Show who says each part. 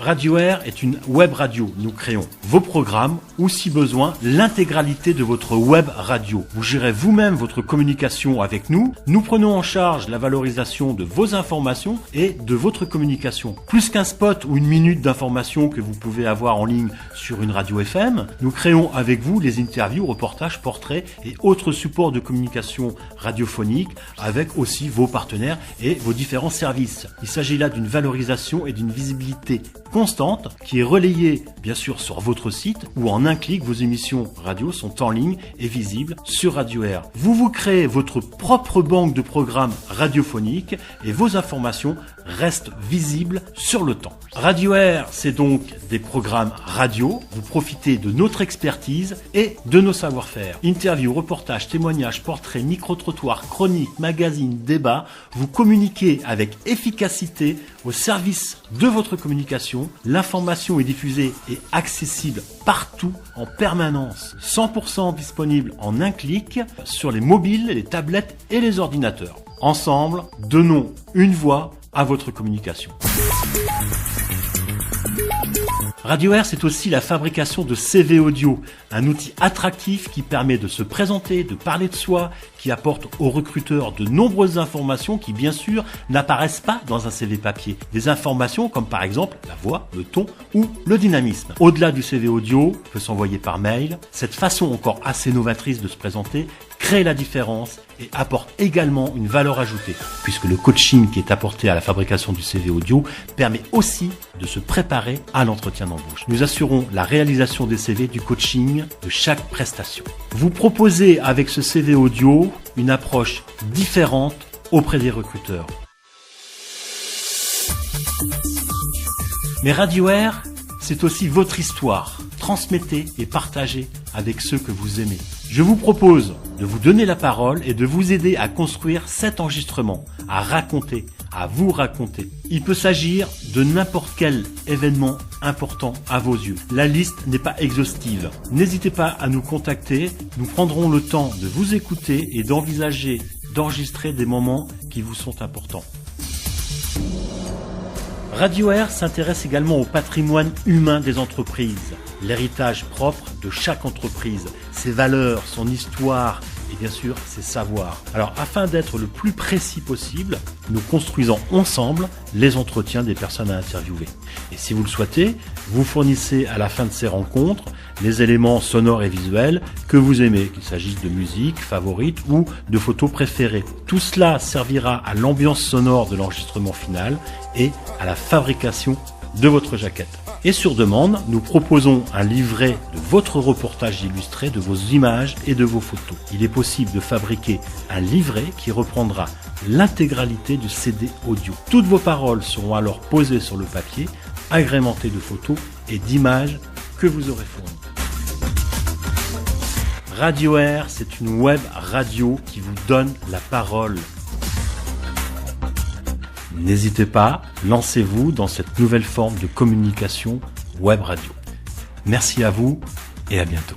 Speaker 1: Radio Air est une web radio. Nous créons vos programmes ou, si besoin, l'intégralité de votre web radio. Vous gérez vous-même votre communication avec nous. Nous prenons en charge la valorisation de vos informations et de votre communication. Plus qu'un spot ou une minute d'information que vous pouvez avoir en ligne sur une radio FM, nous créons avec vous les interviews, reportages, portraits et autres supports de communication radiophonique avec aussi vos partenaires et vos différents services. Il s'agit là d'une valorisation et d'une visibilité constante qui est relayée bien sûr sur votre site où en un clic vos émissions radio sont en ligne et visibles sur Radio Air. Vous créez votre propre banque de programmes radiophoniques et vos informations restent visibles sur le temps. Radio Air, c'est donc des programmes radio. Vous profitez de notre expertise et de nos savoir-faire. Interviews, reportages, témoignages, portraits, micro-trottoirs, chroniques, magazines, débats. Vous communiquez avec efficacité au service de votre communication. L'information est diffusée et accessible partout, en permanence, 100% disponible en un clic sur les mobiles, les tablettes et les ordinateurs. Ensemble, donnons une voix à votre communication. Radio Air, c'est aussi la fabrication de CV audio, un outil attractif qui permet de se présenter, de parler de soi, qui apporte aux recruteurs de nombreuses informations qui, bien sûr, n'apparaissent pas dans un CV papier. Des informations comme par exemple la voix, le ton ou le dynamisme. Au-delà du CV audio, peut s'envoyer par mail. Cette façon encore assez novatrice de se présenter crée la différence et apporte également une valeur ajoutée, puisque le coaching qui est apporté à la fabrication du CV audio permet aussi de se préparer à l'entretien d'embauche. Nous assurons la réalisation des CV, du coaching, de chaque prestation. Vous proposez avec ce CV audio une approche différente auprès des recruteurs. Mais Radio Air, c'est aussi votre histoire. Transmettez et partagez avec ceux que vous aimez. Je vous propose de vous donner la parole et de vous aider à construire cet enregistrement, à raconter, à vous raconter. Il peut s'agir de n'importe quel événement important à vos yeux. La liste n'est pas exhaustive. N'hésitez pas à nous contacter. Nous prendrons le temps de vous écouter et d'enregistrer des moments qui vous sont importants. Radio Air s'intéresse également au patrimoine humain des entreprises, l'héritage propre de chaque entreprise, ses valeurs, son histoire et bien sûr ses savoirs. Alors afin d'être le plus précis possible, nous construisons ensemble les entretiens des personnes à interviewer. Et si vous le souhaitez, vous fournissez à la fin de ces rencontres les éléments sonores et visuels que vous aimez, qu'il s'agisse de musique favorite ou de photos préférées. Tout cela servira à l'ambiance sonore de l'enregistrement final et à la fabrication de votre jaquette. Et sur demande, nous proposons un livret de votre reportage illustré, de vos images et de vos photos. Il est possible de fabriquer un livret qui reprendra l'intégralité du CD audio. Toutes vos paroles seront alors posées sur le papier, agrémentées de photos et d'images que vous aurez fournies. Radio Air, c'est une web radio qui vous donne la parole. N'hésitez pas, lancez-vous dans cette nouvelle forme de communication web radio. Merci à vous et à bientôt.